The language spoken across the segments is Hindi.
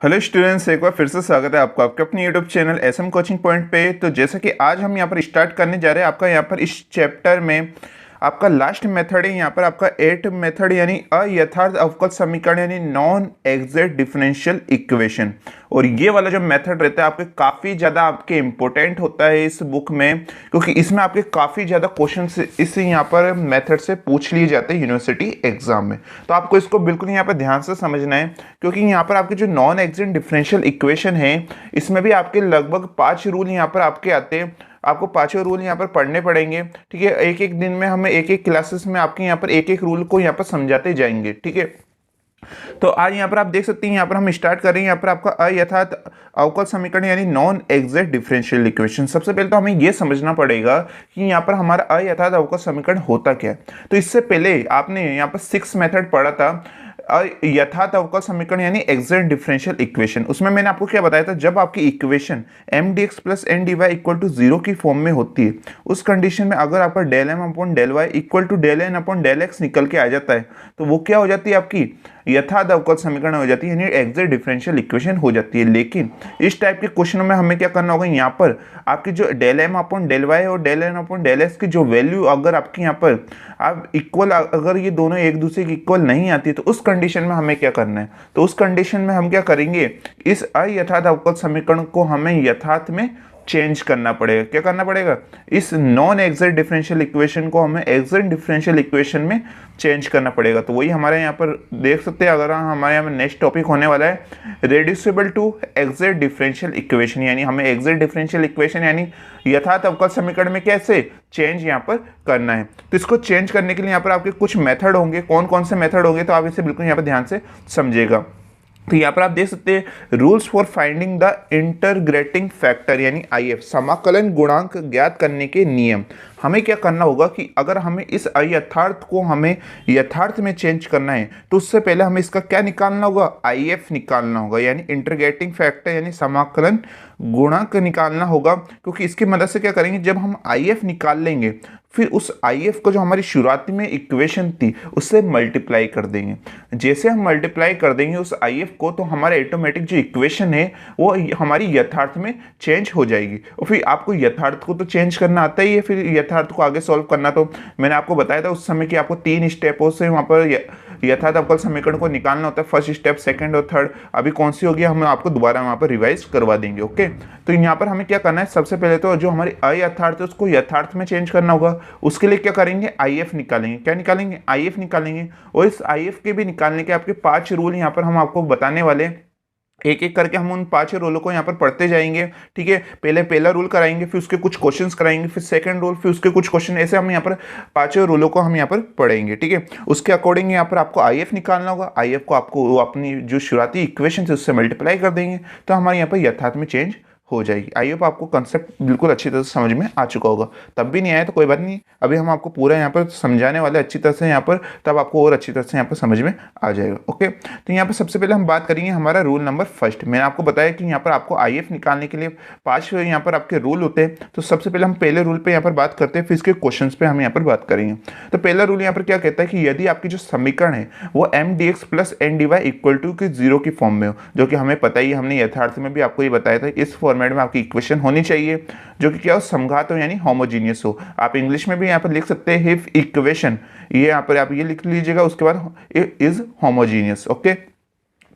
हेलो स्टूडेंट्स, एक बार फिर से स्वागत है आपको आपके अपने YouTube channel SM coaching point पे। तो जैसा कि आज हम यहाँ पर स्टार्ट करने जा रहे हैं आपका यहाँ पर इस चैप्टर में आपका लास्ट मेथड है यहाँ पर आपका 8 मेथड यानी अयथार्थ अवकल समीकरण यानी नॉन एग्जैक्ट डिफरेंशियल इक्वेशन। और ये वाला जो मेथड रहता है आपके काफ़ी ज़्यादा आपके इम्पोर्टेंट होता है इस बुक में, क्योंकि इसमें आपके काफ़ी ज़्यादा क्वेश्चन इस यहाँ पर मेथड से पूछ लिए जाते हैं यूनिवर्सिटी एग्जाम में। तो आपको इसको बिल्कुल यहाँ पर ध्यान से समझना है, क्योंकि यहाँ पर आपके जो नॉन एग्जैक्ट डिफरेंशियल इक्वेशन है इसमें भी आपके लगभग 5 रूल यहाँ पर आपके आते हैं। आपको पांचों रूल यहाँ पर पढ़ने पड़ेंगे, ठीक है। एक एक दिन में हमें एक एक क्लासेस में आपके यहाँ पर एक एक रूल को यहाँ पर समझाते जाएंगे, ठीक है। तो आज यहाँ पर आप देख सकते हैं, यहाँ पर हम स्टार्ट कर रहे हैं यहाँ पर आपका अयथार्थ अवकल समीकरण यानी नॉन एग्जैक्ट डिफरेंशियल इक्वेशन। सबसे पहले तो हमें यह समझना पड़ेगा कि यहाँ पर हमारा अयथार्थ अवकल समीकरण होता क्या है। तो इससे पहले आपने यहाँ पर 6 मेथड पढ़ा था यथार्थ अवकल समीकरण यानी एग्जैक्ट डिफरेंशियल इक्वेशन। उसमें मैंने आपको क्या बताया था, जब आपकी equation m d x plus n d y equal to 0 की फॉर्म में होती है, उस कंडीशन में अगर आपका del M upon del y equal to del N upon del x निकल के आ जाता है तो वो क्या हो जाती है, आपकी यथार्थ अवकल समीकरण हो जाती है यानी एग्जैक्ट डिफरेंशियल इक्वेशन हो जाती है। लेकिन इस टाइप के क्वेश्चनों में हमें क्या करना होगा, यहाँ पर आपकी जो del M upon del Y और del N upon del X की जो वैल्यू अगर आपकी यहाँ पर आप इक्वल, अगर ये दोनों एक दूसरे की इक्वल नहीं आती तो उस कंडीशन में हमें क्या करना है, तो उस कंडीशन में हम क्या करेंगे, इस अयथार्थ अवकल समीकरण को हमें यथार्थ में चेंज करना पड़ेगा। क्या करना पड़ेगा, इस नॉन एग्जैक्ट डिफरेंशियल इक्वेशन को हमें एग्जैक्ट डिफरेंशियल इक्वेशन में चेंज करना पड़ेगा। तो वही हमारे यहाँ पर देख सकते हैं, अगर हमारे यहाँ नेक्स्ट टॉपिक होने वाला है reducible to exact differential equation, यानी हमें एग्जैक्ट डिफरेंशियल इक्वेशन यानी यथार्थ अवकल समीकरण में कैसे चेंज यहाँ पर करना है। तो इसको चेंज करने के लिए यहाँ पर आपके कुछ मेथड होंगे। कौन कौन से मेथड होंगे तो आप इसे बिल्कुल यहाँ पर ध्यान से समझिएगा। तो यहाँ पर आप देख सकते हैं rules for finding the integrating factor यानी आईएफ, समाकलन गुणांक ज्ञात करने के नियम। हमें क्या करना होगा कि अगर हमें इस अयथार्थ को हमें यथार्थ में चेंज करना है तो उससे पहले हमें इसका क्या निकालना होगा, आईएफ निकालना होगा यानी इंटरग्रेटिंग फैक्टर यानी समाकलन गुणांक निकालना होगा। क्योंकि इसकी मदद से क्या करेंगे, जब हम आईएफ निकाल लेंगे फिर उस आईएफ को जो हमारी शुरुआती में इक्वेशन थी उससे मल्टीप्लाई कर देंगे। जैसे हम मल्टीप्लाई कर देंगे उस आईएफ को तो हमारे ऑटोमेटिक जो इक्वेशन है वो हमारी यथार्थ में चेंज हो जाएगी। और फिर आपको यथार्थ को तो चेंज करना आता ही है, फिर यथार्थ को आगे सॉल्व करना। तो मैंने आपको बताया था उस समय कि आपको 3 स्टेपों से वहाँ पर यथार्थ अवकल समीकरण को निकालना होता है, फर्स्ट स्टेप, सेकंड और थर्ड। अभी कौन सी होगी हम आपको दोबारा वहाँ पर रिवाइज करवा देंगे, ओके। तो यहाँ पर हमें क्या करना है, सबसे पहले तो जो हमारी अयथार्थ है उसको यथार्थ में चेंज करना होगा। उसके लिए क्या करेंगे, आईएफ निकालेंगे। क्या निकालेंगे, आईएफ निकालेंगे। और इस आईएफ के भी निकालने के आपके 5 रूल यहाँ पर हम आपको बताने वाले हैं। एक एक करके हम उन 5 रूलों को यहाँ पर पढ़ते जाएंगे, ठीक है। पहले पहला रूल कराएंगे, फिर उसके कुछ क्वेश्चंस कराएंगे, फिर सेकंड रूल, फिर उसके कुछ क्वेश्चन, ऐसे हम यहाँ पर 5 रूलों को हम यहाँ पर पढ़ेंगे, ठीक है। उसके अकॉर्डिंग यहाँ पर आपको आईएफ निकालना होगा। आईएफ को आपको अपनी जो शुरुआती इक्वेशन है उससे मल्टीप्लाई कर देंगे तो हमारे यहाँ पर यथार्थ में चेंज हो जाएगी। आई होप आपको कंसेप्ट बिल्कुल अच्छी तरह से समझ में आ चुका होगा। तब भी नहीं आया तो कोई बात नहीं, अभी हम आपको पूरा यहाँ पर समझाने वाले अच्छी तरह से यहाँ पर, तब आपको और अच्छी तरह से यहाँ पर समझ में आ जाएगा, ओके। तो यहाँ पर सबसे पहले हम बात करेंगे हमारा रूल नंबर फर्स्ट। मैंने आपको बताया कि यहाँ पर आपको आईएफ निकालने के लिए 5 यहाँ पर आपके रूल होते हैं। तो सबसे पहले हम पहले रूल पर यहाँ पर बात करते हैं, फिर इसके क्वेश्चन पर हम यहाँ पर बात करेंगे। तो पहला रूल यहाँ पर क्या कहता है कि यदि आपकी जो समीकरण है वो m d x plus n d y equal to की 0 की फॉर्म में हो, जो कि हमें पता ही, हमने यथार्थ में भी आपको ये बताया था, इस फॉर्मेट में आपकी इक्वेशन होनी चाहिए जो कि क्या हो, समघात हो यानी होमोजीनियस हो। आप इंग्लिश में भी यहाँ पर लिख सकते हैं इफ इक्वेशन, ये यहाँ पर आप ये लिख लीजिएगा, उसके बाद इज होमोजीनियस, ओके।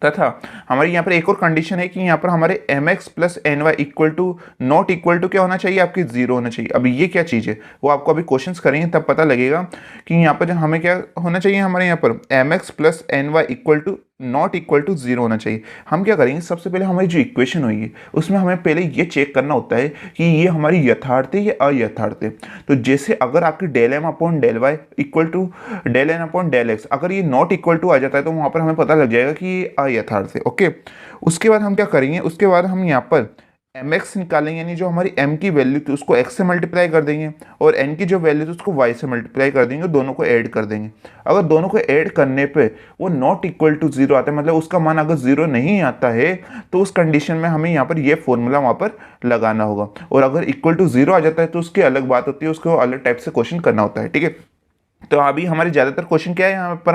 तथा हमारी यहाँ पर एक और कंडीशन है कि यहाँ पर हमारे m x plus n y equal to not equal to क्या होना चाहिए, आपकी 0 होना चाहिए। अभी ये क्या चीज़ है वो आपको अभी क्वेश्चंस करेंगे तब पता लगेगा कि यहाँ पर हमें क्या होना चाहिए, हमारे यहाँ पर m x plus n y equal to not equal to 0 होना चाहिए। हम क्या करेंगे, सबसे पहले हमारी जो इक्वेशन हुई है उसमें हमें पहले ये चेक करना होता है कि ये हमारी यथार्थ है या अयथार्थ है। तो जैसे अगर आपकी del M upon del y equal to del N upon del x, अगर ये नॉट इक्वल टू आ जाता है तो वहाँ पर हमें पता लग जाएगा कि ये अयथार्थ है, ओके। उसके बाद हम क्या करेंगे, उसके बाद हम यहाँ पर एम एक्स निकालेंगे, यानी जो हमारी एम की वैल्यू थी उसको एक्स से मल्टीप्लाई कर देंगे और एन की जो वैल्यू थी उसको वाई से मल्टीप्लाई कर देंगे, दोनों को ऐड कर देंगे। अगर दोनों को ऐड करने पे वो नॉट इक्वल टू 0 आता है, मतलब उसका मान अगर 0 नहीं आता है तो उस कंडीशन में हमें यहाँ पर ये फॉर्मूला वहाँ पर लगाना होगा। और अगर इक्वल टू 0 आ जाता है तो उसकी अलग बात होती है, उसको अलग टाइप से क्वेश्चन करना होता है, ठीक है। तो अभी हमारे ज़्यादातर क्वेश्चन क्या है यहाँ पर,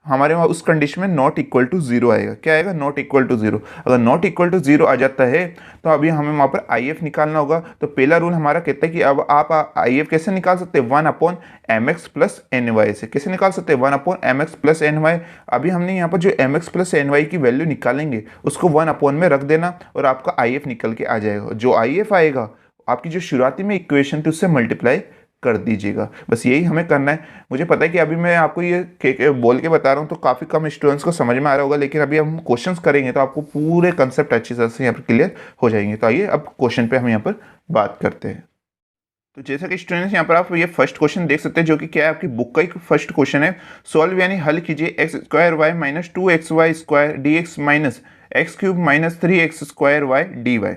हमारे वहाँ उस कंडीशन में नॉट इक्वल टू जीरो आएगा। क्या आएगा? Not equal to zero. अगर नॉट इक्वल टू जीरो आ जाता है तो अभी हमें वहाँ पर आई एफ निकालना होगा। तो पहला रूल हमारा कहता है कि अब आप आई एफ कैसे निकाल सकते हैं? 1/mx प्लस एन वाई से। कैसे निकाल सकते हैं? 1/mx plus n Y. अभी हमने यहाँ पर जो mx प्लस एन वाई की वैल्यू निकालेंगे उसको 1 में रख देना और आपका आई एफ निकल के आ जाएगा। जो आई एफ आएगा आपकी जो शुरुआती में इक्वेशन थी उससे मल्टीप्लाई कर दीजिएगा। बस यही हमें करना है। मुझे पता है कि अभी मैं आपको ये बोल के बता रहा हूँ तो काफ़ी कम स्टूडेंट्स को समझ में आ रहा होगा, लेकिन अभी हम क्वेश्चंस करेंगे तो आपको पूरे कंसेप्ट अच्छी तरह से यहाँ पर क्लियर हो जाएंगे। तो आइए अब क्वेश्चन पे हम यहाँ पर बात करते हैं। तो जैसा कि स्टूडेंट्स यहाँ पर आप ये फर्स्ट क्वेश्चन देख सकते हैं जो कि क्या है, आपकी बुक का एक फर्स्ट क्वेश्चन है। सॉल्व यानी हल कीजिए x square y minus 2xy square d x minus x cube minus 3x square y d y.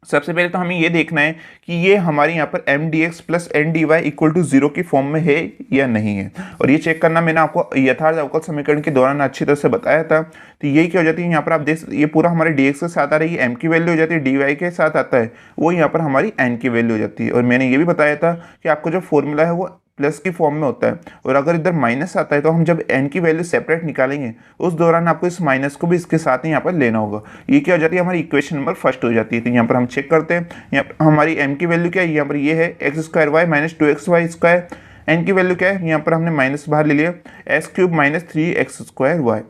सबसे पहले तो हमें ये देखना है कि ये हमारे यहाँ पर m d x plus n d y equal to zero की फॉर्म में है या नहीं है, और ये चेक करना मैंने आपको यथार्थ अवकल समीकरण के दौरान अच्छी तरह से बताया था। तो यही क्या हो जाती है, यहाँ पर आप देख ये पूरा हमारे डी एक्स के साथ आ रही है, एम की वैल्यू हो जाती है, डी वाई के साथ आता है वो यहाँ पर हमारी एन की वैल्यू हो जाती है। और मैंने ये भी बताया था कि आपको जो फॉर्मूला है वो प्लस की फॉर्म में होता है, और अगर इधर माइनस आता है तो हम जब n की वैल्यू सेपरेट निकालेंगे उस दौरान आपको इस माइनस को भी इसके साथ ही यहाँ पर लेना होगा। ये क्या हो जाती है, हमारी इक्वेशन नंबर फर्स्ट हो जाती है। तो यहाँ पर हम चेक करते हैं, यहाँ पर हमारी m की वैल्यू क्या है, यहाँ पर ये है x square y minus 2xy square. n की वैल्यू क्या है, यहाँ पर हमने माइनस बाहर ले लिया, x cube minus 3x square y.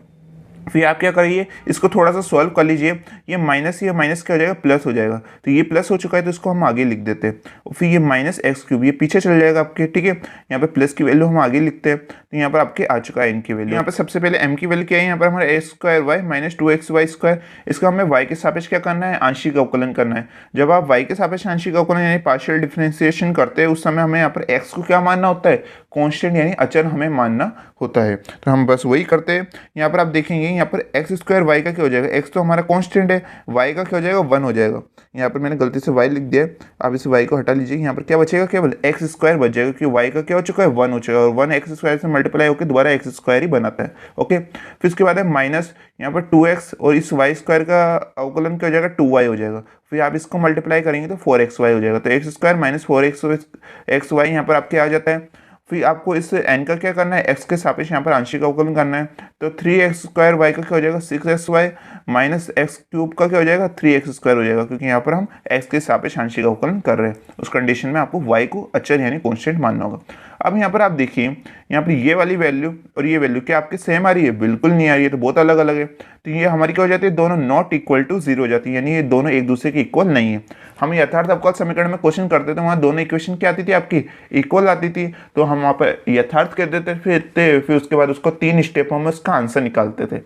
फिर आप क्या करिए, इसको थोड़ा सा सॉल्व कर लीजिए। ये माइनस क्या हो जाएगा, प्लस हो जाएगा। तो ये प्लस हो चुका है तो इसको हम आगे लिख देते हैं। फिर ये माइनस एक्स क्यूब ये पीछे चल जाएगा आपके, ठीक है। यहाँ पे प्लस की वैल्यू हम आगे लिखते हैं। तो यहाँ पर आपके आ चुका है एन की वैल्यू। यहाँ पर सबसे पहले एम की वैल्यू क्या है, यहाँ पर हमारा x square y minus 2xy square. इसका हमें वाई के सापेक्ष क्या करना है, आंशिक अवकलन करना है। जब आप वाई के सापेक्ष आंशिक अवकलन यानी पार्शियल डिफरेंशिएशन करते हैं उस समय हमें यहाँ पर एक्स को क्या मानना होता है, कॉन्स्टेंट यानी अचर हमें मानना होता है। तो हम बस वही करते हैं। यहाँ पर आप देखेंगे यहाँ पर एक्स स्क्वायर वाई का क्या हो जाएगा, एक्स तो हमारा कांस्टेंट है, वाई का क्या हो जाएगा, 1 हो जाएगा। यहाँ पर मैंने गलती से वाई लिख दिया, आप इस वाई को हटा लीजिए। यहाँ पर क्या बचेगा, केवल एक्स स्क्वायर बच जाएगा क्योंकि वाई का क्या हो चुका है, 1 हो चुका है, और 1 एक्स स्क्वायर से मल्टीप्लाई होकर दोबारा एक्स स्क्वायर ही बनाता है। ओके, फिर उसके बाद है माइनस यहाँ पर 2x और इस वाई स्क्वायर का अवकलन क्या हो जाएगा, 2y हो जाएगा। फिर आप इसको मल्टीप्लाई करेंगे तो 4xy हो जाएगा। तो एक्स स्क्वायर माइनस 4xy यहाँ पर आपके आ जाता है। फिर आपको इस n का क्या करना है, x के सापेक्ष यहाँ पर आंशिक अवकलन करना है। तो 3x स्क्वायर y का क्या हो जाएगा, 6xy माइनस एक्स क्यूब का क्या हो जाएगा, 3x स्क्वायर हो जाएगा, क्योंकि यहाँ पर हम x के सापेक्ष आंशिक अवकलन कर रहे हैं। उस कंडीशन में आपको y को अचर यानी कॉन्स्टेंट मानना होगा। अब यहाँ पर आप देखिए, यहाँ पर ये वाली वैल्यू और ये वैल्यू क्या आपके सेम आ रही है, बिल्कुल नहीं आ रही है, तो बहुत अलग अलग है। तो ये हमारी क्या हो जाती है, दोनों नॉट इक्वल टू जीरो हो जाती है, यानी ये दोनों एक दूसरे के इक्वल नहीं है। हम यथार्थ अवकल समीकरण में क्वेश्चन करते थे वहाँ दोनों इक्वेशन क्या आती थी, आपकी इक्वल आती थी। तो हम वहाँ पर यथार्थ कर देते फिर उसके बाद उसको 3 स्टेपों में उसका आंसर निकालते थे।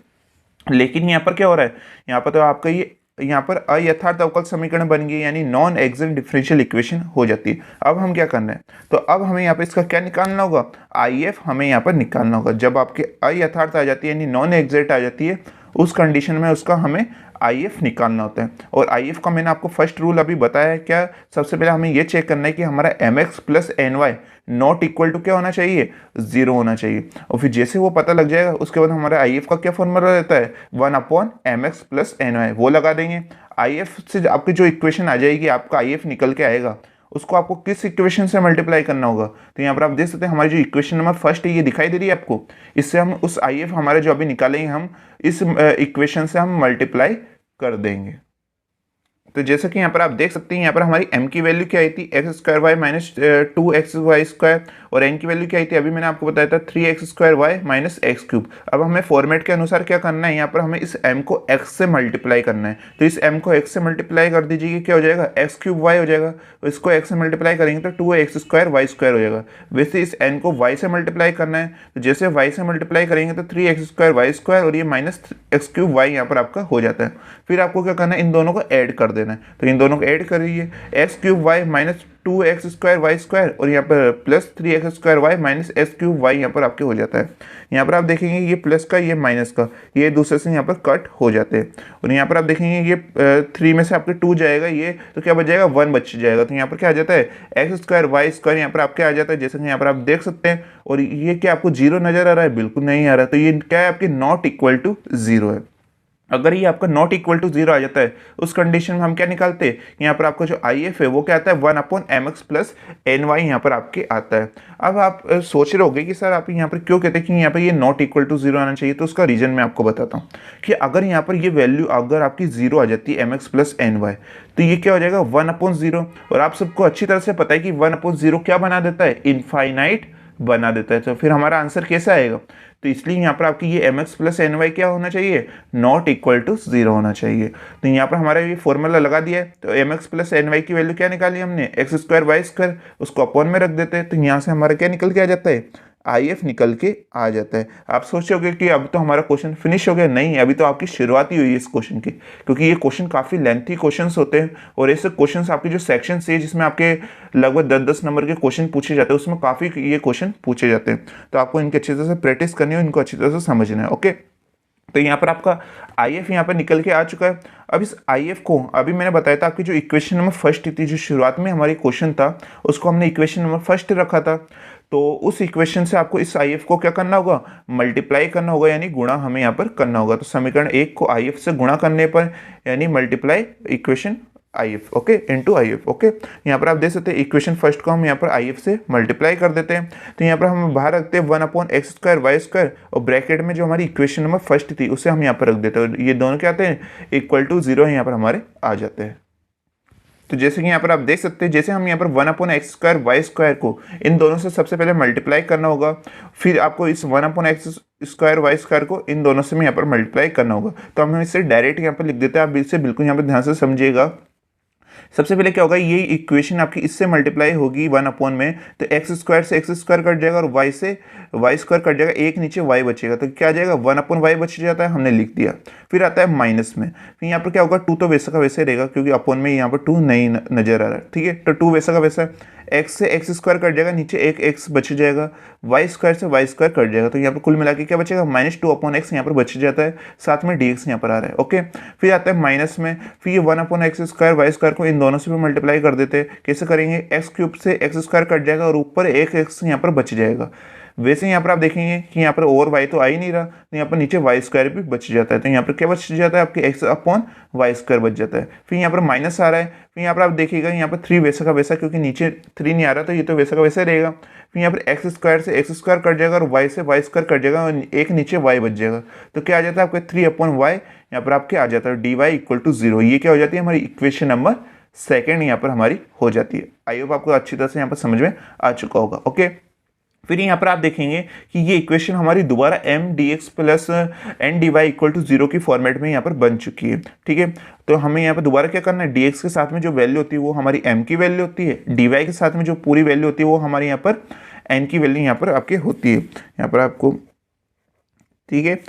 लेकिन यहाँ पर क्या हो रहा है, यहाँ पर तो आपका ये यहाँ पर अयथार्थ अवकल समीकरण बन गई, यानी नॉन एग्जैक्ट डिफरेंशियल इक्वेशन हो जाती है। अब हम क्या करना है, तो अब हमें यहाँ पर इसका क्या निकालना होगा, आई एफ हमें यहाँ पर निकालना होगा। जब आपके अयथार्थ आ जाती है यानी नॉन एग्जैक्ट आ जाती है उस कंडीशन में उसका हमें आई एफ निकालना होता है। और आई एफ का मैंने आपको फर्स्ट रूल अभी बताया है। क्या, सबसे पहले हमें ये चेक करना है कि हमारा m x plus n y not equal to क्या होना चाहिए, 0 होना चाहिए। और फिर जैसे वो पता लग जाएगा उसके बाद हमारा आई एफ का क्या फॉर्मूला रहता है, 1/mx प्लस एन वाई, वो लगा देंगे। आई एफ से आपकी जो इक्वेशन आ जाएगी, आपका आई एफ निकल के आएगा, उसको आपको किस इक्वेशन से मल्टीप्लाई करना होगा। तो यहाँ पर आप देख सकते हैं हमारी जो इक्वेशन नंबर फर्स्ट है ये दिखाई दे रही है आपको, इससे हम उस आई एफ हमारे जो अभी निकालेंगे हम इस इक्वेशन से हम मल्टीप्लाई कर देंगे। तो जैसा कि यहाँ पर आप देख सकते हैं यहाँ पर हमारी m की वैल्यू क्या आई थी, x square y minus 2xy square, और n की वैल्यू क्या आई थी, अभी मैंने आपको बताया था 3x square y minus x cube. अब हमें फॉर्मेट के अनुसार क्या करना है, यहाँ पर हमें इस m को x से मल्टीप्लाई करना है। तो इस m को x से मल्टीप्लाई कर दीजिए, क्या हो जाएगा, एक्स क्यूब वाई हो जाएगा। तो इसको x से मल्टीप्लाई करेंगे तो 2x स्क्वायर वाई स्क्वायर हो जाएगा। वैसे इस n को y से मल्टीप्लाई करना है, तो जैसे y से मल्टीप्लाई करेंगे तो 3x स्क्वायर वाई स्क्वायर और ये माइनस एक्स क्यूब वाई यहाँ पर आपका हो जाता है। फिर आपको क्या करना है, इन दोनों को ऐड कर देना है। तो इन दोनों को ऐड करिए, x cube y minus 2x square y square और यहाँ पर plus 3x square y minus x cube y यहाँ पर आपके हो जाता है। यहाँ पर आप देखेंगे ये प्लस का ये माइनस का ये दूसरे से यहाँ पर कट हो जाते हैं। और यहाँ पर आप देखेंगे ये 3 में से आपके 2 जाएगा, ये तो क्या बच जाएगा, 1 बच जाएगा। तो यहाँ पर क्या आ जाता है, एक्स स्क्वायर वाई स्क्वायर यहाँ पर आपके आ जाता है, जैसे कि यहाँ पर आप देख सकते हैं। और ये क्या आपको 0 नजर आ रहा है, बिल्कुल नहीं आ रहा है। तो ये क्या है, आपके नॉट इक्वल टू 0 है। अगर ये आपका नॉट इक्वल टू जीरो आ जाता है उस कंडीशन में हम क्या निकालते हैं, यहाँ पर आपका जो आई एफ है वो क्या आता है 1/mx प्लस एन वाई यहाँ पर आपके आता है। अब आप सोच रहे होगे कि सर आप यहाँ पर क्यों कहते हैं कि यहाँ पर ये नॉट इक्वल टू जीरो आना चाहिए, तो उसका रीजन मैं आपको बताता हूँ कि अगर यहाँ पर ये वैल्यू अगर आपकी जीरो आ जाती है mx प्लस एन वाई, तो ये क्या हो जाएगा 1/0। और आप सबको अच्छी तरह से पता है कि 1/0 क्या बना देता है, इनफाइनाइट बना देता है। तो फिर हमारा आंसर कैसा आएगा, तो इसलिए यहाँ पर आपकी ये mx प्लस एन वाई क्या होना चाहिए, नॉट इक्वल टू जीरो होना चाहिए। तो यहाँ पर हमारा ये फॉर्मूला लगा दिया है, तो mx प्लस एन वाई की वैल्यू क्या निकाली हमने, एक्स स्क्वायर वाई स्क्वायर, उसको अपॉन में रख देते हैं, तो यहाँ से हमारा क्या निकल के आ जाता है, आई एफ निकल के आ जाता है। आप सोचोगे कि अब तो हमारा क्वेश्चन फिनिश हो गया, नहीं, अभी तो आपकी शुरुआत ही हुई है इस क्वेश्चन की, क्योंकि ये क्वेश्चन काफ़ी लेंथी क्वेश्चंस होते हैं और ऐसे क्वेश्चंस आपके जो सेक्शन से जिसमें आपके लगभग 10-10 नंबर के क्वेश्चन पूछे जाते हैं उसमें काफ़ी ये क्वेश्चन पूछे जाते हैं। तो आपको इनकी अच्छी तरह से प्रैक्टिस करनी है, इनको अच्छी तरह से समझना है। ओके, तो यहाँ पर आपका आई एफ यहाँ पर निकल के आ चुका है। अब इस आई एफ को अभी मैंने बताया था आपकी जो इक्वेशन नंबर फर्स्ट थी, जो शुरुआत में हमारी क्वेश्चन था उसको हमने इक्वेशन नंबर फर्स्ट रखा था, तो उस इक्वेशन से आपको इस आई एफ को क्या करना होगा, मल्टीप्लाई करना होगा, यानी गुणा हमें यहाँ पर करना होगा। तो समीकरण 1 को आई एफ से गुणा करने पर यानी multiply equation I F, okay, into I F. Okay, यहाँ पर आप देख सकते हैं इक्वेशन फर्स्ट को हम यहाँ पर आई एफ से मल्टीप्लाई कर देते हैं, तो यहाँ पर हम बाहर रखते हैं 1/x स्क्वायर वाई स्क्वायर, और ब्रैकेट में जो हमारी इक्वेशन नंबर फर्स्ट थी उसे हम यहाँ पर रख देते हैं, ये दोनों क्या आते हैं, इक्वल टू जीरो यहाँ पर हमारे आ जाते हैं। तो जैसे कि यहाँ पर आप देख सकते हैं, जैसे हम यहाँ पर 1/x स्क्वायर वाई स्क्वायर को इन दोनों से सबसे पहले मल्टीप्लाई करना होगा, फिर आपको इस 1/x स्क्वायर वाई स्क्वायर को इन दोनों से में यहाँ पर मल्टीप्लाई करना होगा। तो हम इसे डायरेक्ट यहाँ पर लिख देते हैं, आप इसे बिल्कुल यहाँ पर ध्यान से समझिएगा। सबसे पहले क्या होगा, ये इक्वेशन आपकी इससे मल्टीप्लाई होगी 1 में, तो एक्स स्क्वायर से एक्स स्क्वायर कट जाएगा और वाई से वाई स्क्वायर कट जाएगा, एक नीचे वाई बचेगा, तो क्या आ जाएगा 1/y बच जाता है, हमने लिख दिया। फिर आता है माइनस में, फिर यहाँ पर क्या होगा 2 तो वैसा का वैसे रहेगा क्योंकि अपॉन में यहाँ पर 2 नहीं नजर आ रहा है, ठीक है, तो 2 वैसा का वैसा, एक्स से एक्स स्क्वायर कट जाएगा, नीचे एक एक्स बच जाएगा, वाई स्क्वायर से वाई स्क्वायर कट जाएगा, तो यहाँ पर कुल मिला के क्या बचेगा, -2/x यहाँ पर बच जाता है, साथ में dx यहाँ पर आ रहा है। ओके, फिर आता है माइनस में, फिर ये 1/x स्क्वायर वाई स्क्वायर को इन दोनों से भी मल्टीप्लाई कर देते हैं। कैसे करेंगे, एक्स क्यूब से एक्स स्क्वायर कट जाएगा और ऊपर एक एक्स यहाँ पर बच जाएगा। वैसे यहाँ पर आप देखेंगे कि यहाँ पर और y तो आ ही नहीं रहा, तो यहाँ पर नीचे वाई स्क्वायर भी बच जाता है, तो यहाँ पर क्या बच जाता है, आपके x/y स्क्वायर बच जाता है। फिर यहाँ पर माइनस आ रहा है, फिर यहाँ पर आप देखिएगा यहाँ पर 3 वैसा का वैसा, क्योंकि नीचे 3 नहीं आ रहा तो ये तो वैसा का वैसा रहेगा। फिर यहाँ पर एक्स स्क्वायर से एक्स स्क्वायर कट जाएगा और y से वाई स्क्वायर कट जाएगा और एक नीचे y बच जाएगा, तो क्या आ जाता है आपके 3/y, यहाँ पर आपके आ जाता है dy इक्वल टू 0। ये क्या हो जाती है, हमारी इक्वेशन नंबर सेकेंड यहाँ पर हमारी हो जाती है। आई होप आपको अच्छी तरह से यहाँ पर समझ में आ चुका होगा। ओके, फिर यहाँ पर आप देखेंगे कि ये इक्वेशन हमारी दोबारा m dx plus n dy equal to 0 की फॉर्मेट में यहाँ पर बन चुकी है, ठीक है। तो हमें यहाँ पर दोबारा क्या करना है, dx के साथ में जो वैल्यू होती है वो हमारी m की वैल्यू होती है, dy के साथ में जो पूरी वैल्यू होती है वो हमारी यहाँ पर n की वैल्यू यहाँ पर आपके होती है, यहाँ पर आपको, ठीक है।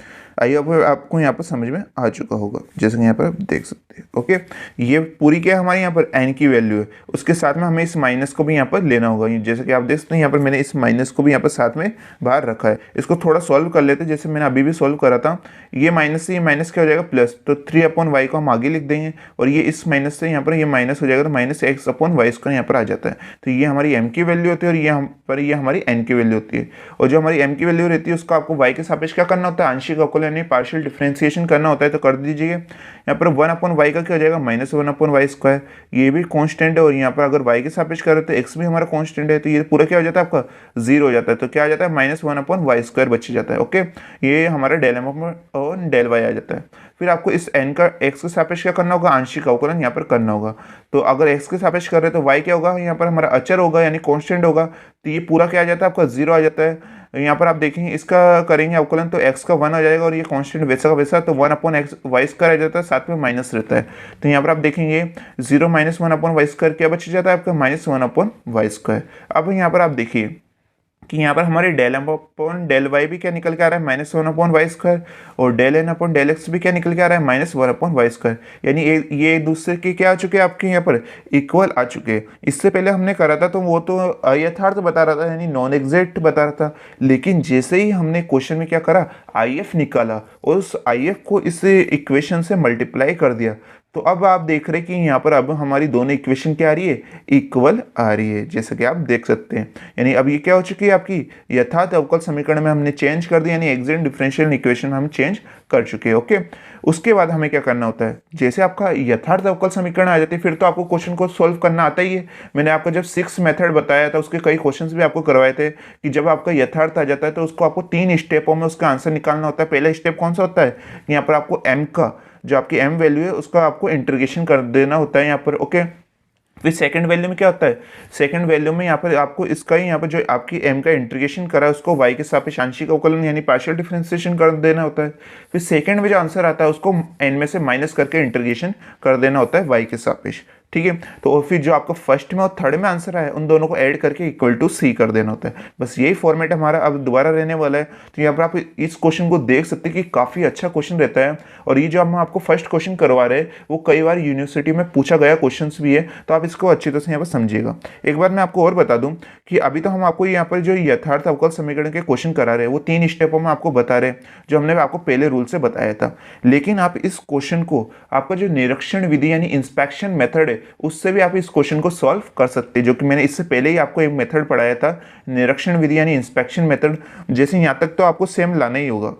आई होप आपको यहाँ पर समझ में आ चुका होगा, जैसे कि यहाँ पर आप देख सकते हैं। ओके, ये पूरी क्या है हमारे यहाँ पर n की वैल्यू है, उसके साथ में हमें इस माइनस को भी यहाँ पर लेना होगा। जैसे कि आप देख सकते हैं यहाँ पर मैंने इस माइनस को भी यहाँ पर साथ में बाहर रखा है। इसको थोड़ा सॉल्व कर लेते हैं, जैसे मैंने अभी भी सॉल्व करा था। ये माइनस से ये माइनस क्या हो जाएगा प्लस, तो 3/y को हम आगे लिख देंगे, और ये इस माइनस से यहाँ पर ये माइनस हो जाएगा, तो -x/y² यहाँ पर आ जाता है। तो ये हमारी m की वैल्यू होती है और ये हमारी n की वैल्यू होती है। और जो हमारी m की वैल्यू रहती है उसको आपको y के सापेक्ष क्या करना होता है, आंशिक अवकलन यानी पार्शियल डिफरेंशिएशन करना होता है, तो कर दीजिए। यहाँ पर 1/y का क्या हो जाएगा, -1/y², ये भी कांस्टेंट है, और यहाँ पर अगर y के सापेक्ष करें तो x भी हमारा कांस्टेंट है, तो ये पूरा क्या हो जाता है आपका 0 हो जाता है, तो क्या आ जाता है -1/y² बच जाता है। ओके, ये हमारा डेल m और डेल y आ जाता है। फिर आपको इस n का x के सापेक्ष क्या करना होगा, आंशिक अवकलन यहाँ पर करना होगा। तो अगर x के सापेक्ष कर रहे हैं तो y क्या होगा, यहाँ पर हमारा अचर होगा यानी कांस्टेंट होगा, तो ये पूरा क्या आ जाता है आपका 0 आ जाता है। यहाँ पर आप देखेंगे इसका करेंगे अवकलन तो x का 1 आ जाएगा, और ये कांस्टेंट वैसा का वैसा, तो 1/y² आ जाता है, साथ में माइनस रहता है। तो यहाँ पर आप देखेंगे 0 - 1/y² क्या बच जाता है आपका, -1/y²। अब यहाँ पर आप देखिए कि यहाँ पर हमारे डेल m/डेल y भी क्या निकल के आ रहा है, -1/y², और डेल n/डेल x भी क्या निकल के आ रहा है, -1/y²। यानी ये एक दूसरे के क्या आ चुके हैं आपके यहाँ पर इक्वल आ चुके हैं। इससे पहले हमने करा था तो वो तो अयथार्थ बता रहा था, यानी नॉन एग्जैक्ट बता रहा था, लेकिन जैसे ही हमने क्वेश्चन में क्या करा, आई एफ निकाला और उस आई एफ को इस इक्वेशन से मल्टीप्लाई कर दिया, तो अब आप देख रहे हैं कि यहाँ पर अब हमारी दोनों इक्वेशन क्या आ रही है, इक्वल आ रही है, जैसे कि आप देख सकते हैं। यानी अब ये क्या हो चुकी है, आपकी यथार्थ अवकल समीकरण में हमने चेंज कर दिया, यानी एक्सिलेंट डिफरेंशियल इक्वेशन में हम चेंज कर चुके हैं। ओके, उसके बाद हमें क्या करना होता है, जैसे आपका यथार्थ अवकल समीकरण आ जाती है फिर तो आपको क्वेश्चन को सोल्व करना आता ही है। मैंने आपको जब 6 मेथड बताया था उसके कई क्वेश्चंस भी आपको करवाए थे कि जब आपका यथार्थ आ जाता है तो उसको आपको 3 स्टेपों में उसका आंसर निकालना होता है। पहला स्टेप कौन सा होता है, यहाँ पर आपको m का जो आपकी m वैल्यू है उसका आपको इंटीग्रेशन कर देना होता है यहाँ पर। ओके, फिर सेकंड वैल्यू में क्या होता है, सेकंड वैल्यू में यहाँ पर आपको इसका ही यहाँ पर जो आपकी m का इंटीग्रेशन करा है उसको y के सापेक्ष आंशिक अवकलन यानी पार्शियल डिफरेंशिएशन कर देना होता है। फिर सेकंड में जो आंसर आता है उसको n में से माइनस करके इंटीग्रेशन कर देना होता है y के सापेक्ष। ठीक है, तो फिर जो आपका फर्स्ट में और थर्ड में आंसर आया उन दोनों को ऐड करके इक्वल टू सी कर देना होता है। बस यही फॉर्मेट हमारा अब दोबारा रहने वाला है। तो यहाँ पर आप इस क्वेश्चन को देख सकते हैं कि काफ़ी अच्छा क्वेश्चन रहता है, और ये जो हम आपको फर्स्ट क्वेश्चन करवा रहे हैं वो कई बार यूनिवर्सिटी में पूछा गया क्वेश्चन भी है, तो आप इसको अच्छी तरह से यहाँ पर समझिएगा। एक बार मैं आपको और बता दूँ कि अभी तो हम आपको यहाँ पर जो यथार्थ अवकल समीकरण के क्वेश्चन करा रहे हैं वो 3 स्टेपों में आपको बता रहे हैं जो हमने आपको पहले रूल से बताया था। लेकिन आप इस क्वेश्चन को आपका जो निरीक्षण विधि यानी इंस्पेक्शन मेथड है उससे भी आप इस क्वेश्चन को सॉल्व कर सकते हैं, जो कि मैंने इससे पहले ही आपको एक मेथड पढ़ाया था निरीक्षण विधि यानी इंस्पेक्शन मेथड। जैसे यहाँ तक तो आपको सेम लाना ही होगा।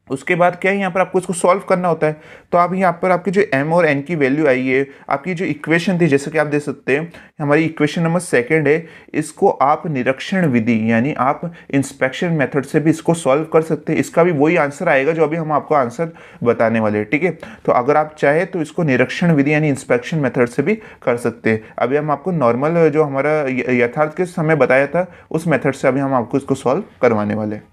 उसके बाद क्या है, यहाँ पर आपको इसको सॉल्व करना होता है। तो आप यहाँ पर आपकी जो m और n की वैल्यू आई है, आपकी जो इक्वेशन थी जैसे कि आप देख सकते हैं हमारी इक्वेशन नंबर सेकंड है, इसको आप निरीक्षण विधि यानी आप इंस्पेक्शन मेथड से भी इसको सॉल्व कर सकते हैं। इसका भी वही आंसर आएगा जो अभी हम आपको आंसर बताने वाले हैं। ठीक है, तो अगर आप चाहे तो इसको निरीक्षण विधि यानी इंस्पेक्शन मेथड से भी कर सकते हैं। अभी हम आपको नॉर्मल जो हमारा यथार्थ के समय बताया था उस मेथड से अभी हम आपको इसको सॉल्व करवाने वाले हैं।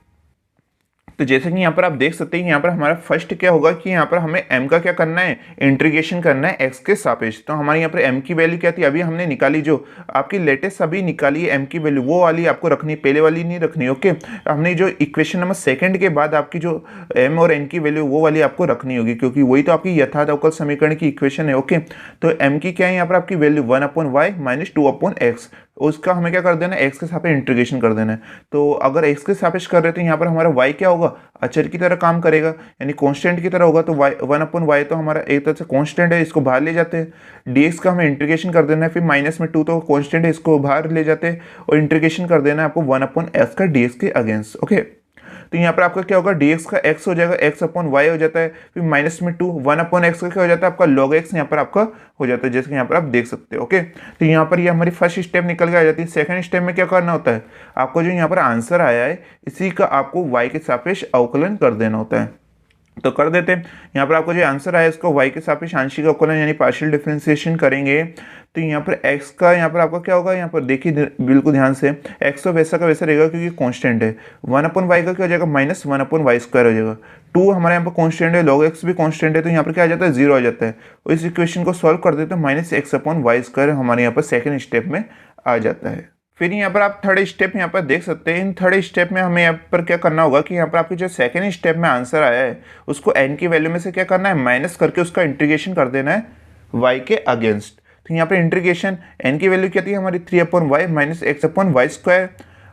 तो जैसे कि यहाँ पर आप देख सकते हैं यहाँ पर हमारा फर्स्ट क्या होगा कि यहाँ पर हमें m का क्या करना है, इंटीग्रेशन करना है x के सापेक्ष। तो हमारे यहाँ पर m की वैल्यू क्या थी, अभी हमने निकाली जो आपकी लेटेस्ट अभी निकाली है m की वैल्यू वो वाली आपको रखनी, पहले वाली नहीं रखनी। ओके, हमने जो इक्वेशन नंबर सेकंड के बाद आपकी जो m और n की वैल्यू वो वाली आपको रखनी होगी क्योंकि वही तो आपकी यथार्थ अवकल समीकरण की इक्वेशन है। ओके, तो m की क्या है यहाँ पर आपकी वैल्यू 1/y माइनस 2/x, उसका हमें क्या कर देना है, x के सापेक्ष इंटीग्रेशन कर देना है। तो अगर x के सापेक्ष कर रहे तो यहाँ पर हमारा y क्या होगा, अचर की तरह काम करेगा यानी कांस्टेंट की तरह होगा। तो y 1/y तो हमारा एक तरह से कांस्टेंट है, इसको बाहर ले जाते हैं। dx का हमें इंटीग्रेशन कर देना है, फिर माइनस में 2 तो कांस्टेंट है, इसको बाहर ले जाते हैं और इंटीग्रेशन कर देना है आपको 1/s का dx के अगेंस्ट। ओके, तो यहाँ पर आपका क्या होगा, dx का x हो जाएगा, x/y हो जाता है, फिर माइनस में 2 1/x का क्या हो जाता है आपका log x यहाँ पर आपका हो जाता है, जैसे कि यहाँ पर आप देख सकते हो। ओके, तो यहाँ पर ये हमारी फर्स्ट स्टेप निकल के आ जाती है। सेकंड स्टेप में क्या करना होता है, आपको जो यहाँ पर आंसर आया है इसी का आपको y के सापेक्ष अवकलन कर देना होता है। तो कर देते हैं। यहाँ पर आपको जो आंसर आया इसको y के सापेक्ष आंशिक अवकलन यानी पार्शियल डिफरेंशिएशन करेंगे तो यहाँ पर x का यहाँ पर आपका क्या होगा, यहाँ पर देखिए बिल्कुल ध्यान से, x तो वैसा का वैसा रहेगा क्योंकि कांस्टेंट है। 1/y का क्या हो जाएगा, माइनस 1/y² हो जाएगा। 2 हमारे यहाँ पर कांस्टेंट है, log x भी कांस्टेंट है, तो यहाँ पर क्या आ जाता है, 0 आ जाता है। और इस इक्वेशन को सॉल्व कर देते हैं, माइनस x/y² हमारे यहाँ पर सेकेंड स्टेप में आ जाता है। फिर यहाँ पर आप थर्ड स्टेप यहाँ पर देख सकते हैं। इन थर्ड स्टेप में हमें यहाँ पर क्या करना होगा कि यहाँ पर आपकी जो सेकंड स्टेप में आंसर आया है उसको n की वैल्यू में से क्या करना है, माइनस करके उसका इंटीग्रेशन कर देना है y के अगेंस्ट। तो यहाँ पर इंटीग्रेशन n की वैल्यू क्या थी हमारी 3/y माइनस x/y²,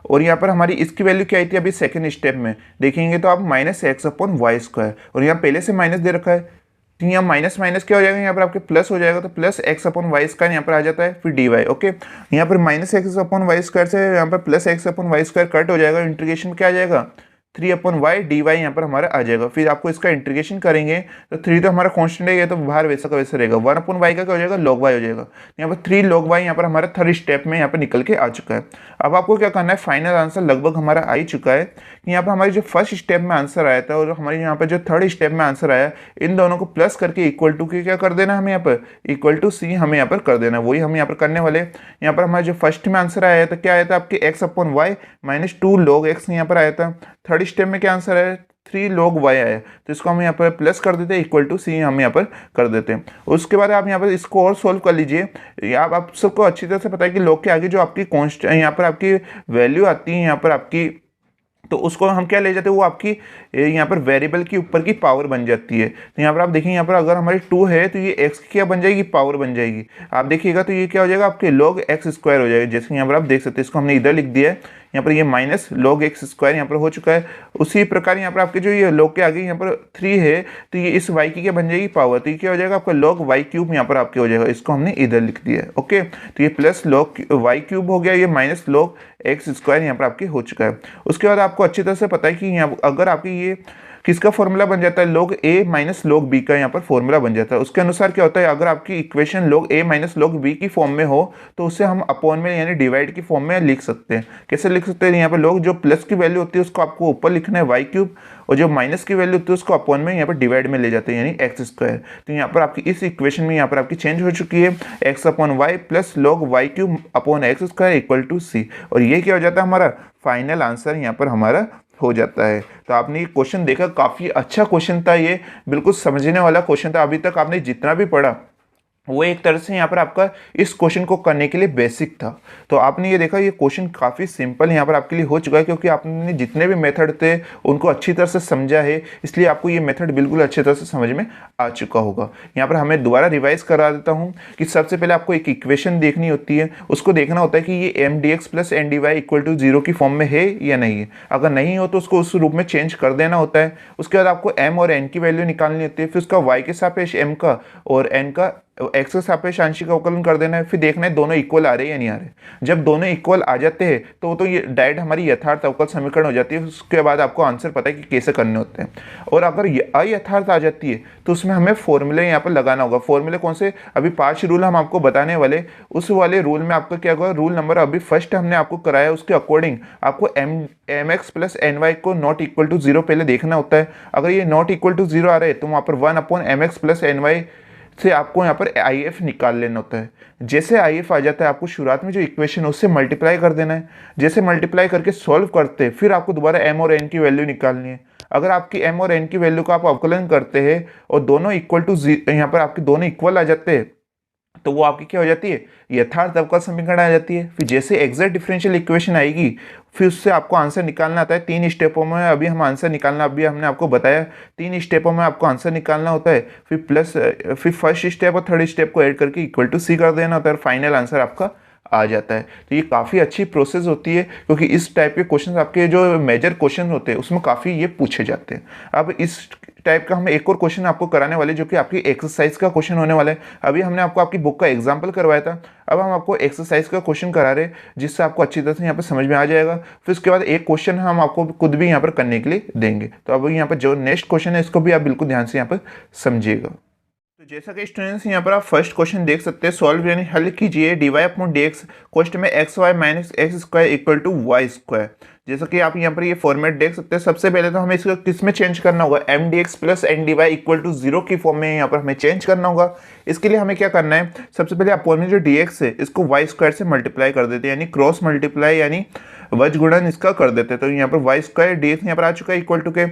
और यहाँ पर हमारी इसकी वैल्यू क्या आई थी अभी सेकंड स्टेप में देखेंगे तो आप माइनस x/y², और यहाँ पहले से माइनस दे रखा है तो यहाँ माइनस माइनस क्या हो जाएगा, यहाँ पर आपके प्लस हो जाएगा, तो प्लस x/y² यहाँ पर आ जाता है, फिर dy। ओके, यहाँ पर माइनस x/y² से यहाँ पर प्लस x/y² कट हो जाएगा, इंटीग्रेशन क्या आ जाएगा 3/y dy यहाँ पर हमारा आ जाएगा। फिर आपको इसका इंटीग्रेशन करेंगे तो 3 तो हमारा कांस्टेंट है, ये तो बाहर वैसा का वैसा रहेगा। 1/y का क्या हो जाएगा, log y हो जाएगा। यहाँ पर 3 log y यहाँ पर हमारा थर्ड स्टेप में यहाँ पर निकल के आ चुका है। अब आपको क्या करना है, फाइनल आंसर लगभग हमारा आ ही चुका है। यहाँ पर हमारी जो फर्स्ट स्टेप में आंसर आया था और हमारे यहाँ पर जो थर्ड स्टेप में आंसर आया, इन दोनों को प्लस करके इक्वल टू के क्या कर देना हमें यहाँ पर, इक्वल टू सी हमें यहाँ पर कर देना, वही हम यहाँ पर करने वाले। यहाँ पर हमारा जो फर्स्ट में आंसर आया था क्या आया था आपके x/y माइनस 2 log x यहाँ पर आया था। थर्ड स्टेप में क्या आंसर आया, 3 log y आया, तो इसको हम यहाँ पर प्लस कर देते हैं, इक्वल टू सी हम यहाँ पर कर देते हैं। उसके बाद आप यहाँ पर इसको और सोल्व कर लीजिए। आप सबको अच्छी तरह से पता है कि log के आगे जो आपकी कॉन्स्टेंट यहाँ पर आपकी वैल्यू आती है यहाँ पर आपकी, तो उसको हम क्या ले जाते हैं, वो आपकी यहाँ पर वेरिएबल की ऊपर की पावर बन जाती है। तो यहाँ पर आप देखेंगे, यहाँ पर अगर हमारी 2 है तो ये x की क्या बन जाएगी, पावर बन जाएगी। आप देखिएगा तो ये क्या हो जाएगा आपके log x² हो जाएगा, जैसे यहाँ पर आप देख सकते हैं। इसको हमने इधर लिख दिया है, यहाँ पर ये माइनस log x स्क्वायर यहाँ पर हो चुका है। उसी प्रकार यहाँ पर आपके जो ये log के आगे यहाँ पर 3 है तो ये इस y की क्या बन जाएगी पावर, तो ये क्या हो जाएगा आपका log y क्यूब यहाँ पर आपके हो जाएगा, इसको हमने इधर लिख दिया है। ओके, तो ये प्लस log y क्यूब हो गया, ये माइनस log x स्क्वायर यहाँ पर आपके हो चुका है। उसके बाद आपको अच्छी तरह से पता है कि यहाँ अगर आपकी ये किसका फॉर्मूला बन जाता है, log a minus log b का यहाँ पर फॉर्मूला बन जाता है। उसके अनुसार क्या होता है, अगर आपकी equation log a minus log b की फॉर्म में हो तो उसे हम अपॉन में यानी डिवाइड की फॉर्म में लिख सकते हैं। कैसे लिख सकते हैं, यहाँ पर log जो प्लस की वैल्यू होती है उसको आपको ऊपर लिखना है y क्यूब, और जो माइनस की वैल्यू होती है उसको अपॉन में यहाँ पर डिवाइड में ले जाते हैं यानी एक्स स्क्वायर। तो यहाँ पर आपकी इस इक्वेशन में यहाँ पर आपकी चेंज हो चुकी है X upon Y plus log y cube upon x square equal to C, और ये क्या हो जाता है हमारा फाइनल आंसर यहाँ पर हमारा हो जाता है। तो आपने ये क्वेश्चन देखा, काफ़ी अच्छा क्वेश्चन था, ये बिल्कुल समझने वाला क्वेश्चन था। अभी तक आपने जितना भी पढ़ा वो एक तरह से यहाँ पर आपका इस क्वेश्चन को करने के लिए बेसिक था। तो आपने ये देखा ये क्वेश्चन काफ़ी सिंपल यहाँ पर आपके लिए हो चुका है, क्योंकि आपने जितने भी मेथड थे उनको अच्छी तरह से समझा है, इसलिए आपको ये मेथड बिल्कुल अच्छी तरह से समझ में आ चुका होगा। यहाँ पर हमें दोबारा रिवाइज करा देता हूँ कि सबसे पहले आपको एक इक्वेशन देखनी होती है, उसको देखना होता है कि ये m d x plus n d y equal to 0 की फॉर्म में है या नहीं है। अगर नहीं हो तो उसको उस रूप में चेंज कर देना होता है। उसके बाद आपको एम और एन की वैल्यू निकालनी होती है, फिर उसका वाई के सापेक्ष एम का और एन का एक्स के सापेक्ष आंशिक अवकलन कर देना है, फिर देखना है दोनों इक्वल आ रहे हैं या नहीं आ रहे। जब दोनों इक्वल आ जाते हैं तो ये डायरेक्ट हमारी यथार्थ अवकल समीकरण हो जाती है। उसके बाद आपको आंसर पता है कि कैसे करने होते हैं। और अगर अयथार्थ आ जाती है तो उसमें हमें फॉर्मूले यहाँ पर लगाना होगा। फॉर्मूले कौन से, अभी 5 रूल हम आपको बताने वाले, उस वाले रूल में आपका क्या होगा, रूल नंबर अभी फर्स्ट हमने आपको कराया, उसके अकॉर्डिंग आपको m x plus n y को नॉट इक्वल टू 0 पहले देखना होता है। अगर ये नॉट इक्वल टू 0 आ रहे हैं तो वहाँ पर 1 upon m x plus n y से आपको यहाँ पर आई एफ निकाल लेना होता है। जैसे आई एफ आ जाता है आपको शुरुआत में जो इक्वेशन है उससे मल्टीप्लाई कर देना है। जैसे मल्टीप्लाई करके सॉल्व करते हैं फिर आपको दोबारा एम और एन की वैल्यू निकालनी है। अगर आपकी एम और एन की वैल्यू का आप अवकलन करते हैं और दोनों इक्वल टू यहाँ पर आपके दोनों इक्वल आ जाते हैं तो वो आपकी क्या हो जाती है, यथार्थ अवकल समीकरण आ जाती है। फिर जैसे एग्जैक्ट डिफरेंशियल इक्वेशन आएगी फिर उससे आपको आंसर निकालना आता है 3 स्टेपों में। अभी हम आंसर निकालना, अभी हमने आपको बताया 3 स्टेपों में आपको आंसर निकालना होता है। फिर फर्स्ट स्टेप और थर्ड स्टेप को ऐड करके इक्वल टू सी कर देना होता है और फाइनल आंसर आपका आ जाता है। तो ये काफ़ी अच्छी प्रोसेस होती है, क्योंकि इस टाइप के क्वेश्चन आपके जो मेजर क्वेश्चन होते हैं उसमें काफ़ी ये पूछे जाते हैं। अब इस टाइप का हम एक और क्वेश्चन आपको कराने वाले जो कि आपकी एक्सरसाइज का क्वेश्चन होने वाला है। अभी हमने आपको आपकी बुक का एग्जाम्पल करवाया था, अब हम आपको एक्सरसाइज का क्वेश्चन करा रहे हैं जिससे आपको अच्छी तरह से यहाँ पर समझ में आ जाएगा। फिर उसके बाद एक क्वेश्चन हम आपको खुद भी यहाँ पर करने के लिए देंगे। तो अब यहाँ पर जो नेक्स्ट क्वेश्चन है इसको भी आप बिल्कुल ध्यान से यहाँ पर समझिएगा। तो जैसा कि स्टूडेंट्स यहाँ पर आप फर्स्ट क्वेश्चन देख सकते हैं, सॉल्व यानी हल कीजिए D Y upon D X question में X Y minus x square equal to Y square. जैसा कि आप यहाँ पर ये फॉर्मेट देख सकते हैं। सबसे पहले तो हमें इसको किस में चेंज करना होगा, m d x plus n d y equal to 0 की फॉर्म में यहाँ पर हमें चेंज करना होगा। इसके लिए हमें क्या करना है, सबसे पहले अपॉन में जो डी एक्स है इसको वाई स्क्वायर से मल्टीप्लाई कर देते हैं, यानी क्रॉस मल्टीप्लाई यानी वज गुणन इसका कर देते हैं। तो यहाँ पर वाई स्क्वायर डी एक्स यहाँ पर आ चुका है इक्वल टू के।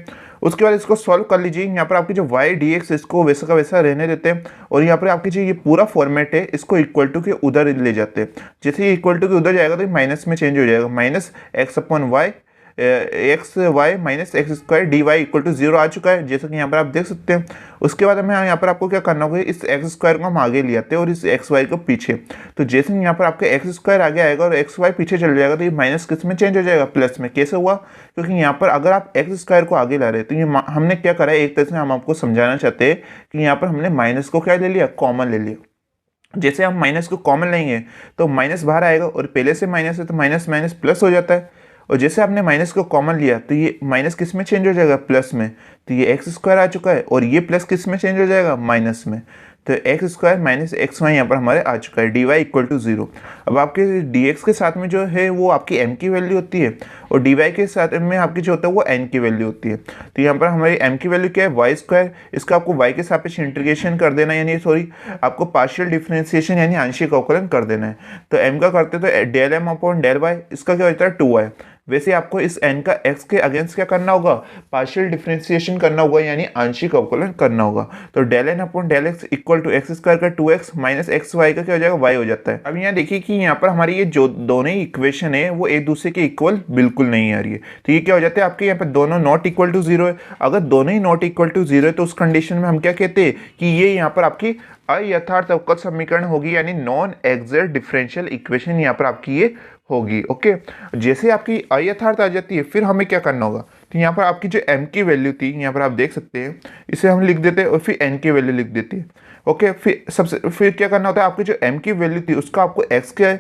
उसके बाद इसको सॉल्व कर लीजिए। यहाँ पर आपकी जो वाई डी एक्स इसको वैसा का वैसा रहने देते हैं और यहाँ पर आपकी जो ये पूरा फॉर्मेट है इसको इक्वल टू के उधर ले जाते हैं। जैसे ये इक्वल टू के उधर जाएगा तो ये माइनस में चेंज हो जाएगा, minus x upon y x Y minus x square d y equal to 0 आ चुका है, जैसा कि यहाँ पर आप देख सकते हैं। उसके बाद हमें यहाँ पर आपको क्या करना होगा, इस एक्स स्क्वायर को हम आगे ले आते हैं और इस एक्स वाई को पीछे। तो जैसे यहाँ पर आपका एक्स स्क्वायर आगे आएगा और एक्स वाई पीछे चल जाएगा तो ये माइनस किस में चेंज हो जाएगा, प्लस में। कैसे हुआ, क्योंकि यहाँ पर अगर आप एक्स स्क्वायर को आगे ला रहे हैं तो ये हमने क्या करा है, एक तरह से हम आपको समझाना चाहते हैं कि यहाँ पर हमने माइनस को क्या ले लिया, कॉमन ले लिया। जैसे हम माइनस को कॉमन लेंगे तो माइनस बाहर आएगा और पहले से माइनस है तो माइनस माइनस प्लस हो जाता है। और जैसे आपने माइनस को कॉमन लिया तो ये माइनस किस में चेंज हो जाएगा, प्लस में। तो ये एक्स स्क्वायर आ चुका है और ये प्लस किस में चेंज हो जाएगा, माइनस में। तो x square minus x y यहाँ पर हमारे आ चुका है, डी वाई इक्वल टू 0। अब आपके डी एक्स के साथ में जो है वो आपकी एम की वैल्यू होती है और डी वाई के साथ में आपकी जो होता है वो एन की वैल्यू होती है। तो यहाँ पर हमारी एम की वैल्यू क्या है, वाई स्क्वायर। इसका आपको वाई के सापेक्ष इंटीग्रेशन कर देना, यानी आपको पार्शियल डिफरेंशिएशन यानी आंशिक अवकलन कर देना है। तो एम का करते तो del M upon del y, इसका क्या होता है 2y। वैसे आपको इस n का x के अगेंस्ट क्या करना होगा, पार्शियल डिफरेंशिएशन करना होगा यानी आंशिक अवकलन करना होगा। तो del N upon del x equal to x square का 2x माइनस एक्स वाई का क्या हो जाएगा, y हो जाता है। अब यहाँ देखिए कि यहाँ पर हमारी ये जो दोनों ही इक्वेशन है वो एक दूसरे के इक्वल बिल्कुल नहीं आ रही है। तो ये क्या हो जाता है, आपके यहाँ पर दोनों नॉट इक्वल टू 0 है। अगर दोनों ही नॉट इक्वल टू 0 है तो उस कंडीशन में हम क्या कहते हैं कि ये यहाँ पर आपकी अयथार्थ अवकल समीकरण होगी, यानी नॉन एग्जैक्ट डिफरेंशियल इक्वेशन यहाँ पर आपकी ये होगी। ओके, जैसे आपकी अयथार्थ आ जाती है फिर हमें क्या करना होगा, तो यहाँ पर आपकी जो m की वैल्यू थी यहाँ पर आप देख सकते हैं, इसे हम लिख देते हैं और फिर n की वैल्यू लिख देते हैं। ओके, फिर क्या करना होता है, आपकी जो m की वैल्यू थी उसको आपको x के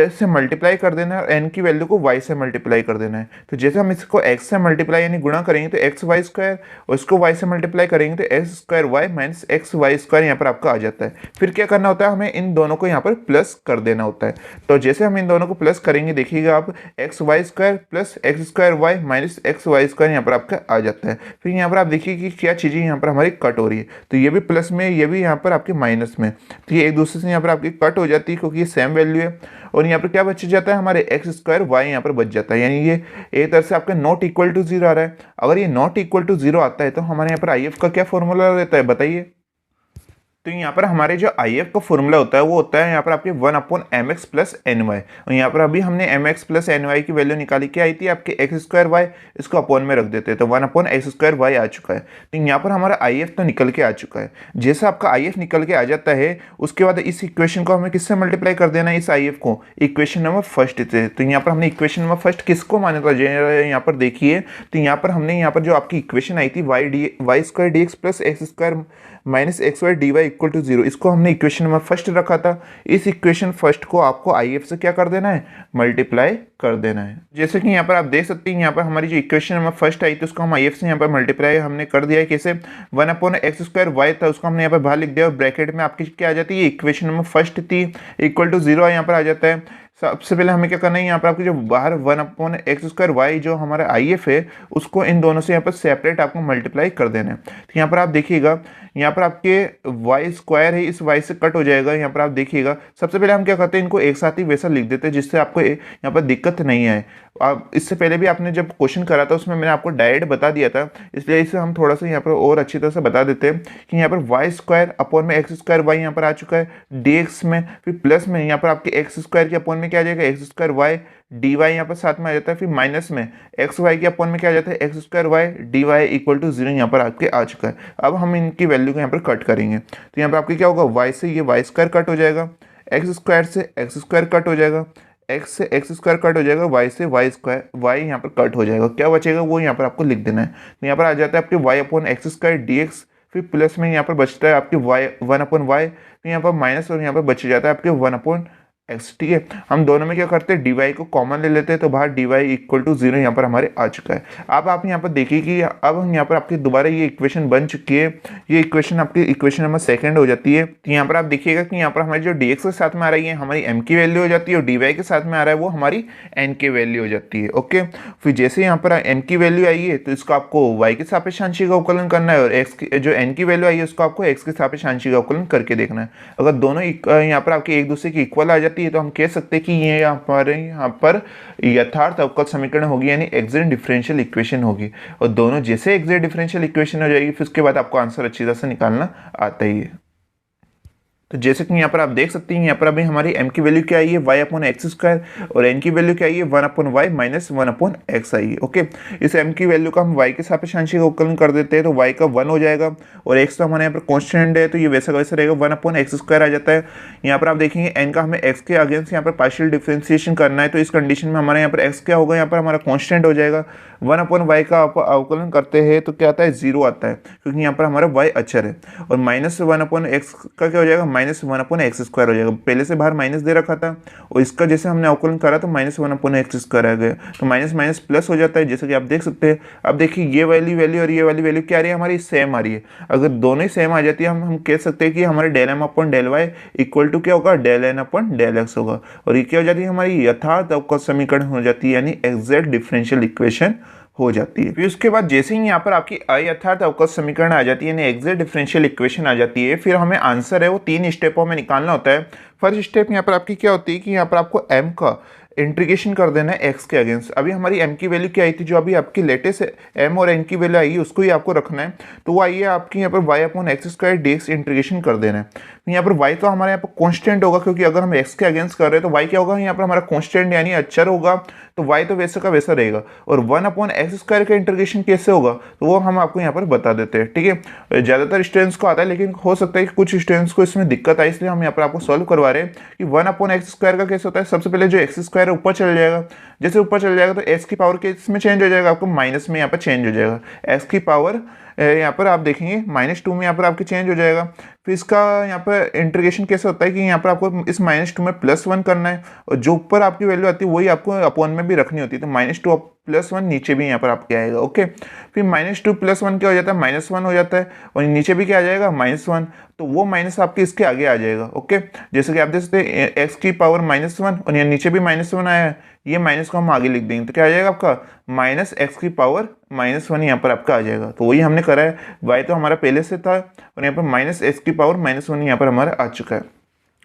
से मल्टीप्लाई कर देना है और n की वैल्यू को y से मल्टीप्लाई कर देना है। तो जैसे हम इसको x से मल्टीप्लाई यानी गुणा करेंगे तो एक्स वाई स्क्वायर, और इसको y से मल्टीप्लाई करेंगे तो x square y minus x y square यहाँ पर आपका आ जाता है। फिर क्या करना होता है, हमें इन दोनों को यहाँ पर प्लस कर देना होता है। तो जैसे हम इन दोनों को प्लस करेंगे देखिएगा आप, x y square plus x square y minus x y square यहाँ पर आपका आ जाता है। फिर यहाँ पर आप देखिए कि क्या चीज़ें यहाँ पर हमारी कट हो रही है, तो ये भी प्लस में, ये भी यहाँ पर आपके माइनस में, तो ये एक दूसरे से यहाँ पर आपकी कट हो जाती है क्योंकि ये सेम वैल्यू है। और यहाँ पर क्या बच जाता है, हमारे एक्स स्क्वायर वाई यहाँ पर बच जाता है, यानी ये एक तरह से आपका नॉट इक्वल टू जीरो आ रहा है। अगर ये नॉट इक्वल टू जीरो आता है तो हमारे यहाँ पर आई एफ का क्या फॉर्मूला रहता है बताइए। तो यहाँ पर हमारे जो आई एफ का फॉर्मूला होता है वो होता है यहाँ पर आपके 1/mx प्लस एन वाई, और यहाँ पर अभी हमने mx प्लस एन वाई की वैल्यू निकाली, क्या आई थी आपके एक्स स्क्वायर वाई, इसको अपॉन में रख देते हैं तो 1/x स्क्वायर वाई आ चुका है। तो यहाँ पर हमारा आई एफ तो निकल के आ चुका है। जैसे आपका आई एफ निकल के आ जाता है उसके बाद इस इक्वेशन को हमें किससे मल्टीप्लाई कर देना है, इस आई एफ को इक्वेशन नंबर फर्स्ट से। तो यहाँ पर हमने इक्वेशन नंबर फर्स्ट किसको माना था, यहाँ पर देखिए, तो यहाँ पर हमने यहाँ पर जो आपकी इक्वेशन आई थी y square d x plus x square minus x y d y equal to zero, इसको हमने इक्वेशन नंबर फर्स्ट रखा था। इस इक्वेशन फर्स्ट को आपको आई एफ से क्या कर देना है, मल्टीप्लाई कर देना है। जैसे कि यहाँ पर आप देख सकते हैं यहाँ पर हमारी जो इक्वेशन नंबर फर्स्ट आई थी उसको हम आई एफ से यहाँ पर मल्टीप्लाई हमने कर दिया है। कैसे, 1/x स्क्वायर वाई था उसको हमने यहाँ पर बाहर लिख दिया और ब्रैकेट में आपकी क्या आ जाती है, इक्वेशन नंबर फर्स्ट थी इक्वल टू जीरो यहाँ पर आ जाता है। सबसे पहले हमें क्या करना है, यहाँ पर आपकी जो बाहर 1/x स्क्वायर वाई जो हमारा आई एफ है उसको इन दोनों से यहाँ पर सेपरेट आपको मल्टीप्लाई कर देना है। तो यहाँ पर आप देखिएगा यहाँ पर आपके वाई स्क्वायर है, इस वाई से कट हो जाएगा। यहाँ पर आप देखिएगा सबसे पहले हम क्या करते हैं, इनको एक साथ ही वैसा लिख देते हैं जिससे आपको यहाँ पर दिक्कत नहीं आए। आप इससे पहले भी आपने जब क्वेश्चन करा था उसमें मैंने आपको डायरेक्ट बता दिया था, इसलिए इसे हम थोड़ा सा यहाँ पर और अच्छी तरह से बता देते हैं कि यहाँ पर वाई स्क्वायर अपॉन में एक्स स्क्वायर वाई यहाँ पर आ चुका है डी एक्स में, फिर प्लस में यहाँ पर आपके एक्स स्क्वायर के अपॉन में क्या आ जाएगा, x square y d y यहाँ पर साथ में आ जाता है, फिर माइनस में एक्स वाई के अपॉन में क्या आ जाता है, x square y d y equal to zero यहाँ पर आपके आ चुका है। अब हम इनकी वैल्यू को यहाँ पर कट करेंगे तो यहाँ पर आपके क्या होगा, वाई से ये वाई स्क्वायर कट हो जाएगा, एक्स स्क्वायर से एक्स स्क्वायर कट हो जाएगा, एक्स से एक्स स्क्वायर कट हो जाएगा, वाई से वाई स्क्वायर वाई यहाँ पर कट हो जाएगा। क्या बचेगा वो यहाँ पर आपको लिख देना है। तो यहाँ पर आ जाता है आपके y upon x square d x, फिर प्लस में यहाँ पर बचता है आपके वाई 1/y, फिर यहाँ पर माइनस और यहाँ पर बच जाता है आपके 1/x। ठीक है, हम दोनों में क्या करते हैं, डी वाई को कॉमन ले लेते हैं तो बाहर d y equal to zero यहाँ पर हमारे आ चुका है। अब आप यहाँ पर देखिए कि अब हम यहाँ पर आपकी दोबारा ये इक्वेशन बन चुकी है, ये इक्वेशन आपकी इक्वेशन नंबर सेकंड हो जाती है। तो यहाँ पर आप देखिएगा कि यहाँ पर हमारी जो डी एक्स के साथ में आ रही है हमारी एम की वैल्यू हो जाती है, और डी वाई के साथ में आ रहा है वो हमारी एन की वैल्यू हो जाती है। ओके, फिर जैसे यहाँ पर एन की वैल्यू आई है तो इसको आपको वाई के सापेक्ष आंशिक अवकलन करना है, और एक्स की जो एन की वैल्यू आई है उसको आपको एक्स के सापेक्ष आंशिक अवकलन करके देखना है। अगर दोनों यहाँ पर आपके एक दूसरे की इक्वल आ जाती है तो हम कह सकते हैं कि ये यहाँ पर यथार्थ अवकल समीकरण होगी, यानी एग्जैक्ट डिफरेंशियल इक्वेशन होगी। और दोनों जैसे एग्जैक्ट डिफरेंशियल इक्वेशन हो जाएगी फिर उसके बाद आपको आंसर अच्छी तरह से निकालना आता ही है। तो जैसे कि यहाँ पर आप देख सकते हैं यहाँ पर अभी हमारी m की वैल्यू क्या आई है, वाई अपॉन एक्स स्क्वायर, और n की वैल्यू क्या आई है 1/y माइनस 1/x आई है। ओके, इस m की वैल्यू का हम y के सापेक्ष आंशिक अवकलन कर देते हैं तो y का 1 हो जाएगा, और x तो हमारे यहाँ पर कॉन्स्टेंट है तो ये वैसा का वैसा रहेगा 1/x स्क्वायर आ जाता है। यहाँ पर आप देखेंगे n का हमें x के अगेंस्ट यहाँ पर पार्शियल डिफरेंशिएशन करना है, तो इस कंडीशन में हमारे यहाँ पर x क्या होगा, यहाँ पर हमारा कॉन्स्टेंट हो जाएगा। 1/y का अवकलन करते हैं तो क्या आता है, 0 आता है क्योंकि यहाँ पर हमारा y अचर है, और माइनस 1/x का क्या हो जाएगा, माइनस 1/x स्क्वायर हो जाएगा। पहले से बाहर माइनस दे रखा था और इसका जैसे हमने अवकलन करा तो माइनस 1/x स्क्वायर आ गया, तो माइनस माइनस प्लस हो जाता है जैसे कि आप देख सकते हैं। अब देखिए ये वाली वैल्यू और ये वाली वैल्यू क्या आ रही है, हमारी सेम आ रही है। अगर दोनों ही सेम आ जाती है हम कह सकते हैं कि हमारे del M upon del y equal to क्या होगा, del N upon del x होगा, और ये क्या हो जाती है, हमारी यथार्थ अवकल समीकरण हो जाती है, यानी एग्जैक्ट डिफरेंशियल इक्वेशन हो जाती है। फिर उसके बाद जैसे ही यहाँ पर आपकी अयथार्थ अवकल समीकरण आ जाती है, यानी एग्जैक्ट डिफरेंशियल इक्वेशन आ जाती है, फिर हमें आंसर है वो 3 स्टेपों में निकालना होता है। फर्स्ट स्टेप यहाँ पर आपकी क्या होती है कि यहाँ पर आपको m का इंटीग्रेशन कर देना है x के अगेंस्ट। अभी हमारी m की वैल्यू क्या आई थी, जो अभी आपकी लेटेस्ट m और n की वैल्यू आई है उसको ही आपको रखना है। तो वो आइए आपकी यहाँ पर y upon x square d x integration कर देना है। यहाँ पर y तो हमारे यहाँ पर कॉन्स्टेंट होगा, क्योंकि अगर हम x के अगेंस्ट कर रहे हैं तो y क्या होगा, यहाँ पर हमारा कॉन्स्टेंट यानी अचर होगा, तो y तो वैसे का वैसा रहेगा। और 1/x स्क्वायर का इंटीग्रेशन कैसे होगा तो वो हम आपको यहाँ पर बता देते हैं। ठीक है, ज़्यादातर स्टूडेंट्स को आता है, लेकिन हो सकता है कि कुछ स्टूडेंट्स को इसमें दिक्कत आए, इसलिए हम यहाँ पर आपको सॉल्व करवा रहे हैं कि 1/x स्क्वायर का कैसे होता है। सबसे पहले जो एक्स स्क्वायर हमारे ऊपर चल जाएगा। जैसे ऊपर चल जाएगा तो एक्स की पावर के इसमें चेंज हो जाएगा, आपको माइनस में यहाँ पर चेंज हो जाएगा। एक्स की पावर यहाँ पर आप देखेंगे -2 में यहाँ पर आपके चेंज हो जाएगा। फिर इसका यहाँ पर इंटीग्रेशन कैसे होता है कि यहाँ पर आपको इस -2 में +1 करना है, और जो ऊपर आपकी वैल्यू आती है वही आपको अपॉन में भी रखनी होती है। तो -2 +1 नीचे भी यहाँ पर आपके आएगा। ओके, फिर -2 +1 क्या हो जाता है, -1 हो जाता है, और नीचे भी क्या आ जाएगा, -1। तो वो माइनस आपके इसके आगे आ जाएगा। ओके, जैसे कि आप देख सकते हैं एक्स की पावर -1 और यहाँ नीचे भी -1 आया है, ये माइनस को हम आगे लिख देंगे तो क्या आ जाएगा आपका -x की पावर -1 यहाँ पर आपका आ जाएगा। तो वही हमने करा है, y तो हमारा पहले से था और यहाँ पर -x की पावर -1 यहाँ पर हमारा आ चुका है।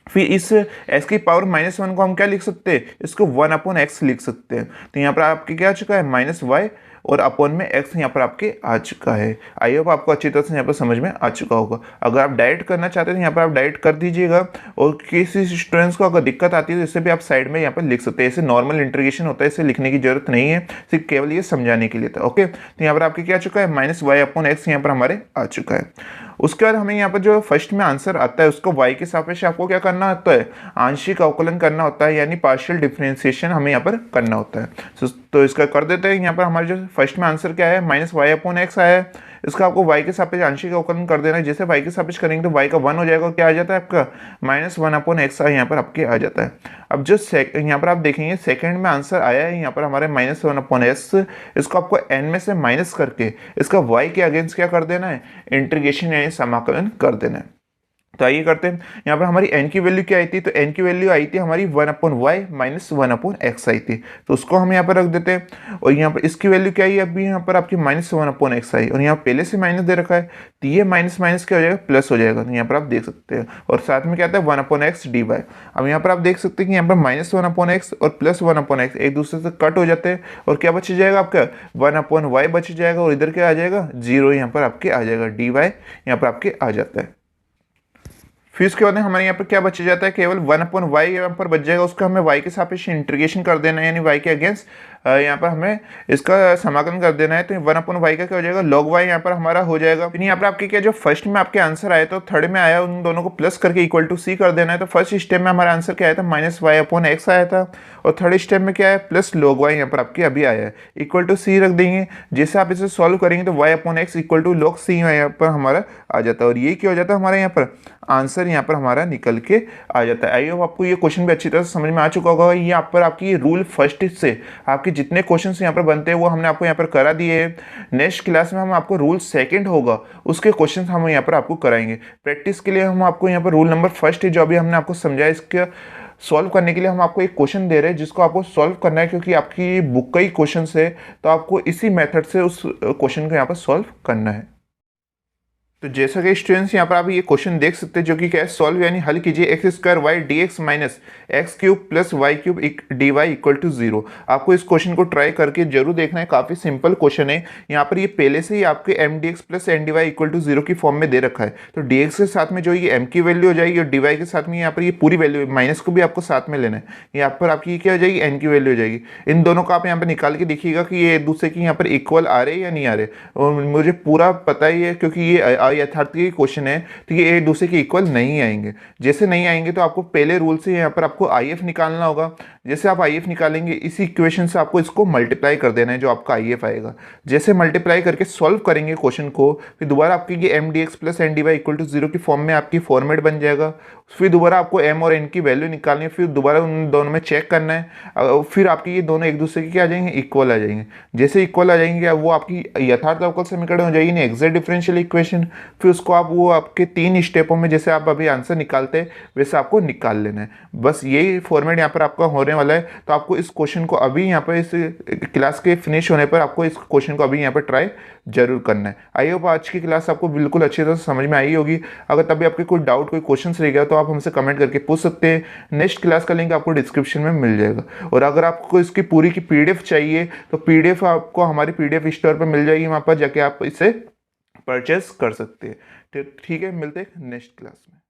फिर इस x की पावर -1 को हम क्या लिख सकते हैं, इसको 1/x लिख सकते हैं। तो यहाँ पर आपके क्या आ चुका है, -y और अपॉन में x यहाँ पर आपके आ चुका है। आई होप आपको अच्छी तरह से यहाँ पर समझ में आ चुका होगा। अगर आप डायरेक्ट करना चाहते हैं तो यहाँ पर आप डायरेक्ट कर दीजिएगा, और किसी स्टूडेंट्स को अगर दिक्कत आती है तो इसे भी आप साइड में यहाँ पर लिख सकते हैं। ऐसे नॉर्मल इंटीग्रेशन होता है, इसे लिखने की जरूरत नहीं है, सिर्फ केवल ये समझाने के लिए था। ओके, तो यहाँ पर आपके क्या आ चुका है, -y/x यहाँ पर हमारे आ चुका है। उसके बाद हमें यहाँ पर जो फर्स्ट में आंसर आता है उसको y के सापेक्ष आपको क्या करना होता है, आंशिक अवकलन करना होता है, यानी पार्शियल डिफरेंशिएशन हमें यहाँ पर करना होता है। तो इसका कर देते हैं। यहाँ पर हमारे जो फर्स्ट में आंसर क्या है, -y/x आया है, इसका आपको y के सापेक्ष आंशिक अवकलन कर देना है। जैसे y के सापेक्ष करेंगे तो y का 1 हो जाएगा, और क्या आ जाता है आपका -1/x यहाँ पर आपके आ जाता है। अब जो यहाँ पर आप देखेंगे सेकंड में आंसर आया है यहाँ पर हमारे -1/x, इसको आपको n में से माइनस करके इसका y के अगेंस्ट क्या कर देना है, इंटीग्रेशन यानी समाकलन कर देना है। तो आइए करते हैं। यहाँ पर हमारी n की वैल्यू क्या आई थी, तो n की वैल्यू आई थी हमारी 1/y -1/x आई थी, तो उसको हम यहाँ पर रख देते हैं। और यहाँ पर इसकी वैल्यू क्या आई, अभी यहाँ पर आपकी -1/x आई, और यहाँ पहले से माइनस दे रखा है, तो ये माइनस माइनस क्या हो जाएगा, प्लस हो जाएगा। तो यहाँ पर आप देख सकते हैं, और साथ में क्या आता है 1/x dy। अब यहाँ पर आप देख सकते हैं कि यहाँ पर -1/x और +1/x एक दूसरे से कट हो जाते हैं, और क्या बच जाएगा आपका 1/y बच जाएगा, और इधर क्या आ जाएगा 0 यहाँ पर आपके आ जाएगा, dy यहाँ पर आपके आ जाता है। फिर उसके बाद हमारे यहाँ पर क्या बच जाता है, केवल 1/y यहाँ पर बच जाएगा, उसका हमें y के सापेक्ष इंटीग्रेशन कर देना है, यानी y के अगेंस्ट यहाँ पर हमें इसका समाकलन कर देना है। तो 1/y का क्या हो जाएगा, log y यहाँ पर हमारा हो जाएगा। फिर यहाँ पर आपके क्या जो फर्स्ट में आपके आंसर आए तो थर्ड में आया, उन दोनों को प्लस करके इक्वल टू c कर देना है। तो फर्स्ट स्टेप में हमारा आंसर क्या आया था, -y/x आया था, और थर्ड स्टेप में क्या है, प्लस log y यहाँ पर आपके अभी आया है, इक्वल टू c रख देंगे। जैसे आप इसे सॉल्व करेंगे तो y/x equal to log c यहाँ पर हमारा आ जाता है, और ये क्या हो जाता है हमारे यहाँ पर आंसर यहाँ पर हमारा निकल के आ जाता है। आई होप आपको ये क्वेश्चन भी अच्छी तरह से समझ में आ चुका होगा। यहाँ पर आपकी रूल फर्स्ट से आपके जितने क्वेश्चंस यहाँ पर बनते हैं वो हमने आपको यहाँ पर करा दिए हैं। नेक्स्ट क्लास में हम आपको रूल सेकंड होगा उसके क्वेश्चंस हम यहाँ पर आपको कराएंगे। प्रैक्टिस के लिए हम आपको यहाँ पर रूल नंबर फर्स्ट है जो अभी हमने आपको समझाया, इसके सॉल्व करने के लिए हम आपको एक क्वेश्चन दे रहे हैं जिसको आपको सॉल्व करना है, क्योंकि आपकी बुक का ही क्वेश्चन है तो आपको इसी मेथड से उस क्वेश्चन को यहाँ पर सॉल्व करना है। तो जैसा कि स्टूडेंट्स यहाँ पर आप ये क्वेश्चन देख सकते हैं जो कि क्या है, सॉल्व यानी हल कीजिए x² y dx minus x³ plus y³ dy equal to 0। आपको इस क्वेश्चन को ट्राई करके जरूर देखना है, काफ़ी सिंपल क्वेश्चन है। यहाँ पर ये पहले से ही आपके mdx plus ndy equal to 0 की फॉर्म में दे रखा है, तो dx के साथ में जो ये m की वैल्यू हो जाएगी और dy के साथ में यहाँ पर ये पूरी वैल्यू माइनस को भी आपको साथ में लेना है। यहाँ पर आपकी क्या हो जाएगी, n की वैल्यू हो जाएगी। इन दोनों को आप यहाँ पर निकाल के देखिएगा कि ये एक दूसरे की यहाँ पर इक्वल आ रहे हैं या नहीं आ रहे, और मुझे पूरा पता ही है क्योंकि ये यथार्थी क्वेश्चन है तो ये एक दूसरे के इक्वल नहीं आएंगे। जैसे नहीं आएंगे तो आपको पहले रूल से यहाँ पर आपको IF निकालना होगा। जैसे आप IF निकालेंगे इसी इक्वेशन से आपको इसको मल्टीप्लाई कर देना है जो आपका IF आएगा। जैसे मल्टीप्लाई करके सॉल्व करेंगे क्वेश्चन को, फिर दोबारा आपकी ये mdx plus ndy equal to 0 की फॉर्म में आपकी फॉर्मेट बन जाएगा। फिर दोबारा आपको m और n की वैल्यू निकालनी है, फिर दोबारा उन दोनों में चेक करना है, फिर आपकी ये दोनों एक दूसरे के क्या आ जाएंगे, इक्वल आ जाएंगे। जैसे इक्वल आ जाएंगे वो आपकी यथार्थ अवकल समीकरण हो जाएगी, एग्जैक्ट डिफरेंशियल इक्वेशन। फिर उसको आप वो आपके 3 स्टेपों में जैसे आप अभी आंसर निकालते हैं वैसे आपको निकाल लेना है। बस यही फॉर्मेट यहाँ पर आपका होने वाला है। तो आपको इस क्वेश्चन को अभी यहाँ पर इस क्लास के फिनिश होने पर आपको इस क्वेश्चन को अभी यहाँ पर ट्राई जरूर करना है। आई होप आज की क्लास आपको बिल्कुल अच्छी तरह से समझ में आई होगी। अगर तभी आपके कोई डाउट कोई क्वेश्चन रह गया तो आप हमसे कमेंट करके पूछ सकते हैं। नेक्स्ट क्लास का लिंक आपको डिस्क्रिप्शन में मिल जाएगा। और अगर आपको इसकी पूरी की PDF चाहिए तो PDF आपको हमारी PDF स्टोर पर मिल जाएगी, वहाँ पर जाके आप इसे परचेस कर सकते हैं। ठीक है, मिलते हैं नेक्स्ट क्लास में।